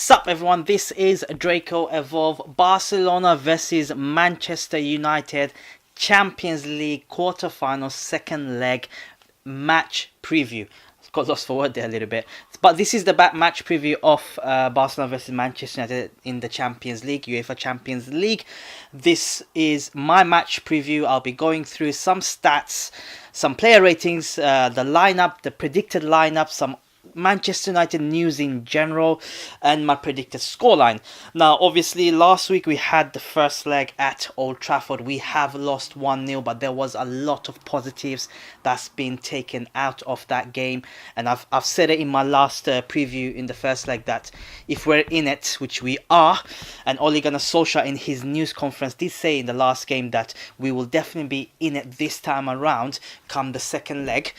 Sup everyone, this is Draco Evolve. Barcelona versus Manchester United Champions League quarterfinal second leg match preview. Got lost for word there a little bit, but this is the match preview of Barcelona versus Manchester United in the Champions League, UEFA Champions League. This is my match preview. I'll be going through some stats, some player ratings, the lineup, the predicted lineup, some Manchester United news in general, and my predicted scoreline. Now obviously last week we had the first leg at Old Trafford. We have lost 1-0, but there was a lot of positives that's been taken out of that game, and I've said it in my last preview in the first leg that if we're in it, which we are, and Ole Gunnar Solskjaer in his news conference did say in the last game that we will definitely be in it this time around come the second leg.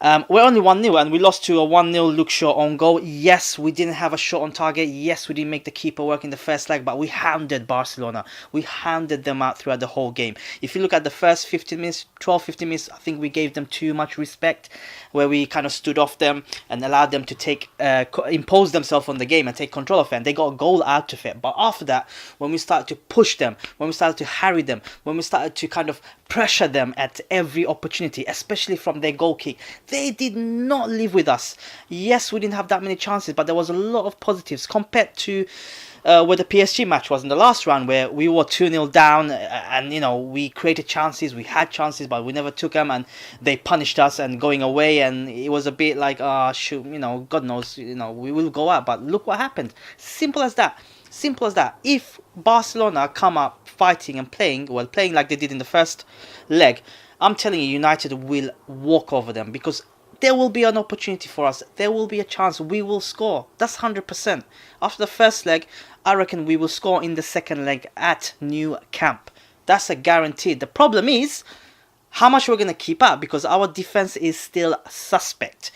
We're only 1-0 and we lost to a 1-0 Luke Shaw on goal. Yes, we didn't have a shot on target. Yes, we didn't make the keeper work in the first leg, but we hounded Barcelona. We hounded them out throughout the whole game. If you look at the first 15 minutes, 12-15 minutes, I think we gave them too much respect, where we kind of stood off them and allowed them to impose themselves on the game and take control of it. And they got a goal out of it. But after that, when we started to push them, when we started to harry them, when we started to kind of pressure them at every opportunity, especially from their goal kick, they did not live with us. Yes, we didn't have that many chances, but there was a lot of positives compared to where the PSG match was in the last round, where we were 2-0 down, and you know, we created chances, we had chances, but we never took them, and they punished us and going away, and it was a bit like, shoot, you know, God knows, you know, we will go out, but look what happened. Simple as that. Simple as that. If Barcelona come up fighting and playing like they did in the first leg, I'm telling you, United will walk over them, because there will be an opportunity for us. There will be a chance. We will score. That's 100%. After the first leg, I reckon we will score in the second leg at Nou Camp. That's a guarantee. The problem is how much we're going to keep up, because our defense is still suspect.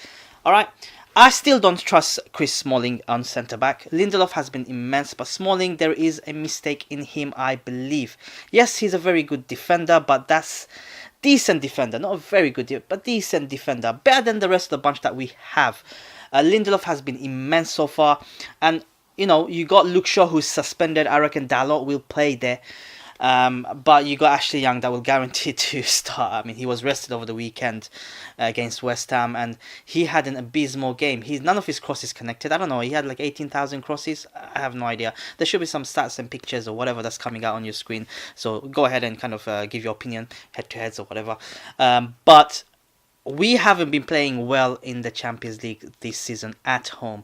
All right. I still don't trust Chris Smalling on centre-back. Lindelof has been immense, but Smalling, there is a mistake in him, I believe. Yes, he's a very good defender, but that's decent defender. Not a very good, but decent defender. Better than the rest of the bunch that we have. Lindelof has been immense so far. And, you know, you got Luke Shaw, who's suspended. I reckon Dalot will play there. But you got Ashley Young that will guarantee to start. I mean, he was rested over the weekend against West Ham, and he had an abysmal game. None of his crosses connected. I don't know, he had like 18,000 crosses. I have no idea. There should be some stats and pictures or whatever that's coming out on your screen. So go ahead and kind of give your opinion, head-to-heads or whatever. But we haven't been playing well in the Champions League this season at home.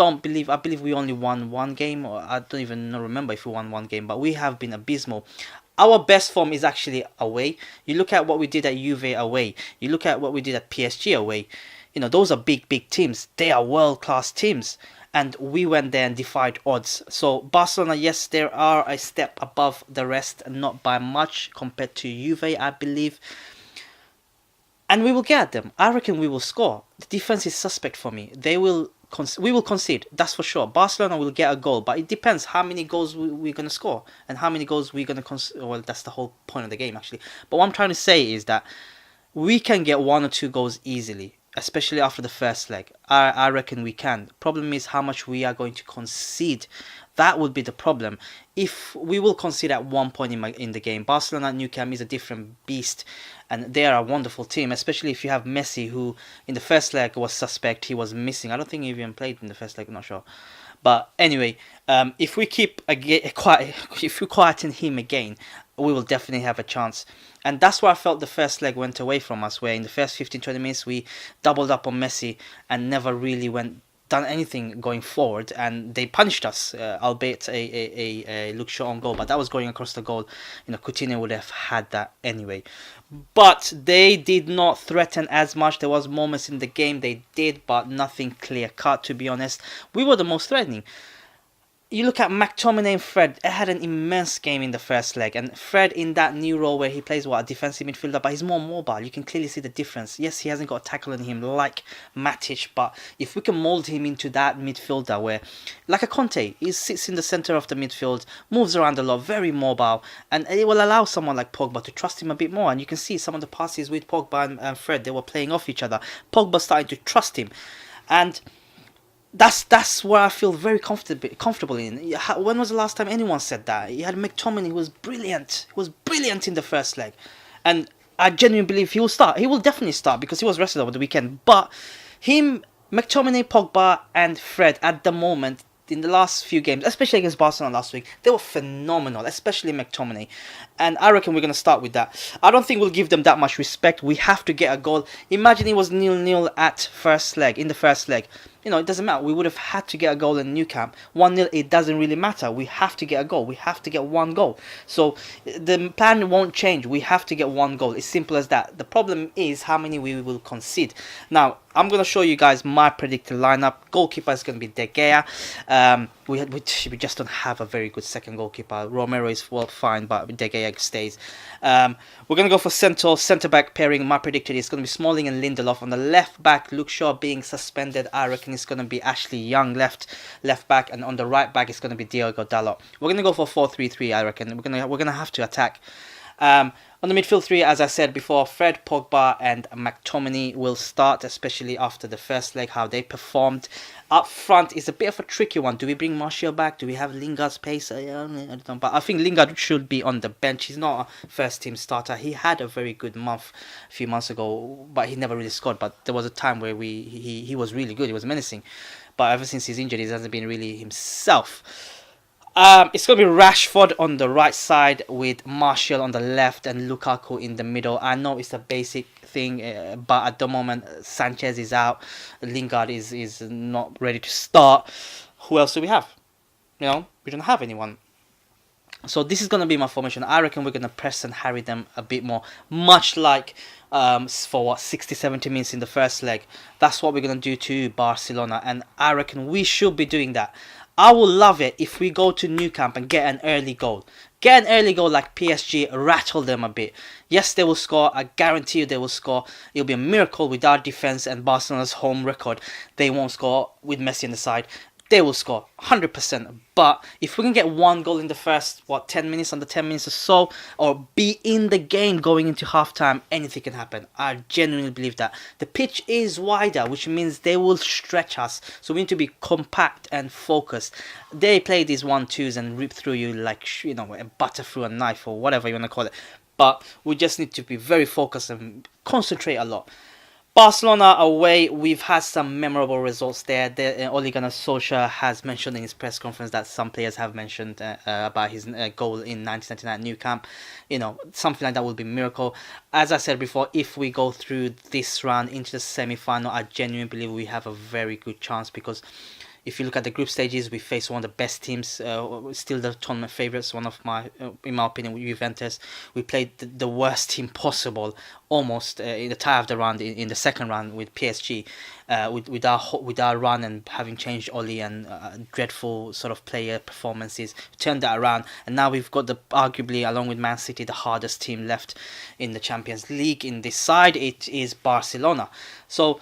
I believe we only won one game, or I don't even remember if we won one game, but we have been abysmal. Our best form is actually away. You look at what we did at Juve away. You look at what we did at PSG away. You know, those are big teams. They are world-class teams. And we went there and defied odds. So Barcelona, yes, they are a step above the rest, not by much compared to Juve, I believe. And we will get at them. I reckon we will score. The defense is suspect for me. We will concede, that's for sure. Barcelona will get a goal, but it depends how many goals we're going to score and how many goals we're going to concede. Well, that's the whole point of the game, actually. But what I'm trying to say is that we can get 1 or 2 goals easily, especially after the first leg. I reckon we can. Problem is how much we are going to concede. That would be the problem. If we will concede at one point in the game, Barcelona at Nou Camp is a different beast, and they are a wonderful team, especially if you have Messi, who in the first leg was suspect. He was missing. I don't think he even played in the first leg, I'm not sure. But anyway, if we quieten him again, we will definitely have a chance. And that's why I felt the first leg went away from us, where in the first 15-20 minutes we doubled up on Messi and never really done anything going forward, and they punished us, albeit a Luke Shaw on goal, but that was going across the goal. You know, Coutinho would have had that anyway. But they did not threaten as much. There was moments in the game they did, but nothing clear cut, to be honest. We were the most threatening. You look at McTominay and Fred. They had an immense game in the first leg, and Fred in that new role where he plays a defensive midfielder, but he's more mobile. You can clearly see the difference. Yes, he hasn't got a tackle in him like Matic, but if we can mold him into that midfielder where, like a Conte, he sits in the center of the midfield, moves around a lot, very mobile, and it will allow someone like Pogba to trust him a bit more. And you can see some of the passes with Pogba and Fred, they were playing off each other. Pogba starting to trust him, and That's where I feel very comfortable in. When was the last time anyone said that? You had McTominay, who was brilliant. He was brilliant in the first leg, and I genuinely believe he will start. He will definitely start because he was rested over the weekend. But him, McTominay, Pogba, and Fred at the moment in the last few games, especially against Barcelona last week, they were phenomenal, especially McTominay. And I reckon we're going to start with that. I don't think we'll give them that much respect. We have to get a goal. Imagine it was 0-0 at in the first leg. You know, it doesn't matter. We would have had to get a goal in Nou Camp. 1-0, it doesn't really matter. We have to get a goal. We have to get one goal. So the plan won't change. We have to get one goal. It's simple as that. The problem is how many we will concede. Now, I'm going to show you guys my predicted lineup. Goalkeeper is going to be De Gea. We just don't have a very good second goalkeeper. Romero is well fine, but De Gea stays. We're going to go for centre-back pairing. My predicted is going to be Smalling and Lindelof. On the left back, Luke Shaw being suspended. I reckon it's going to be Ashley Young left back, and on the right back it's going to be Diogo Dalot. We're going to go for 4-3-3. I reckon we're going to have to attack. On the midfield three, as I said before, Fred, Pogba and McTominay will start, especially after the first leg, how they performed. Up front is a bit of a tricky one. Do we bring Martial back? Do we have Lingard's pace? I don't know. But I think Lingard should be on the bench. He's not a first team starter. He had a very good month a few months ago, but he never really scored. But there was a time where he was really good. He was menacing. But ever since his injury, he hasn't been really himself. It's going to be Rashford on the right side with Martial on the left and Lukaku in the middle. I know it's a basic thing, but at the moment Sanchez is out. Lingard is not ready to start. Who else do we have? You know, we don't have anyone. So this is going to be my formation. I reckon we're going to press and harry them a bit more. Much like for 60-70 minutes in the first leg. That's what we're going to do to Barcelona. And I reckon we should be doing that. I will love it if we go to Nou Camp and get an early goal. Get an early goal like PSG, rattle them a bit. Yes, they will score. I guarantee you they will score. It'll be a miracle with our defense and Barcelona's home record. They won't score with Messi on the side. They will score 100%. But if we can get one goal in the first, 10 minutes, under 10 minutes or so, or be in the game going into halftime, anything can happen. I genuinely believe that. The pitch is wider, which means they will stretch us. So we need to be compact and focused. They play these 1-2s and rip through you like, you know, a butter through a knife or whatever you want to call it. But we just need to be very focused and concentrate a lot. Barcelona away, we've had some memorable results there. Ole Gunnar Solskjaer has mentioned in his press conference that some players have mentioned about his goal in 1999 Nou Camp. You know, something like that would be a miracle. As I said before, if we go through this round into the semi-final, I genuinely believe we have a very good chance because if you look at the group stages, we face one of the best teams, still the tournament favourites, in my opinion, Juventus. We played the worst team possible, almost in the tie of the round, in the second round with PSG, with our run and having changed Oli and dreadful sort of player performances, turned that around, and now we've got arguably, along with Man City, the hardest team left in the Champions League. In this side, it is Barcelona. So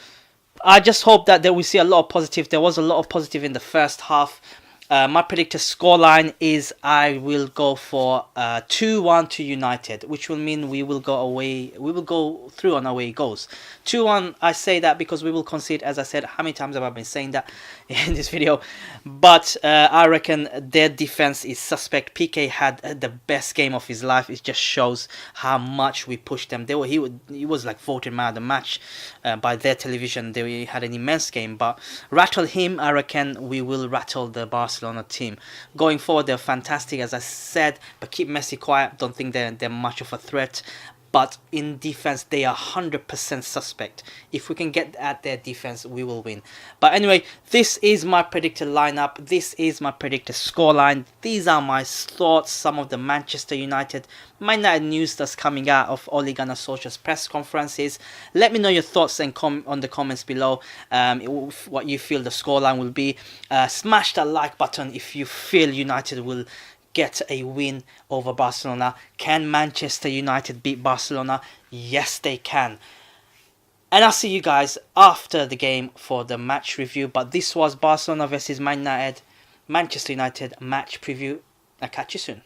I just hope that we see a lot of positive. There was a lot of positive in the first half. My predicted scoreline is I will go for 2-1 to United, which will mean we will go away. We will go through on away goals. 2-1. I say that because we will concede. As I said, how many times have I been saying that in this video? But I reckon their defense is suspect. PK had the best game of his life. It just shows how much we pushed them. He was like voted man of the match by their television. They had an immense game. But rattle him, I reckon we will rattle the Barcelona team. Going forward, they're fantastic, as I said, but keep Messi quiet. Don't think they're much of a threat. But in defense, they are 100% suspect. If we can get at their defense, we will win. But anyway, this is my predicted lineup. This is my predicted scoreline. These are my thoughts. Some of the Manchester United news that's coming out of Ole Gunnar Solskjaer's press conferences. Let me know your thoughts and on the comments below. What you feel the scoreline will be. Smash that like button if you feel United will get a win over Barcelona. Can Manchester United beat Barcelona? Yes, they can. And I'll see you guys after the game for the match review. But this was Barcelona versus Manchester United match preview. I'll catch you soon.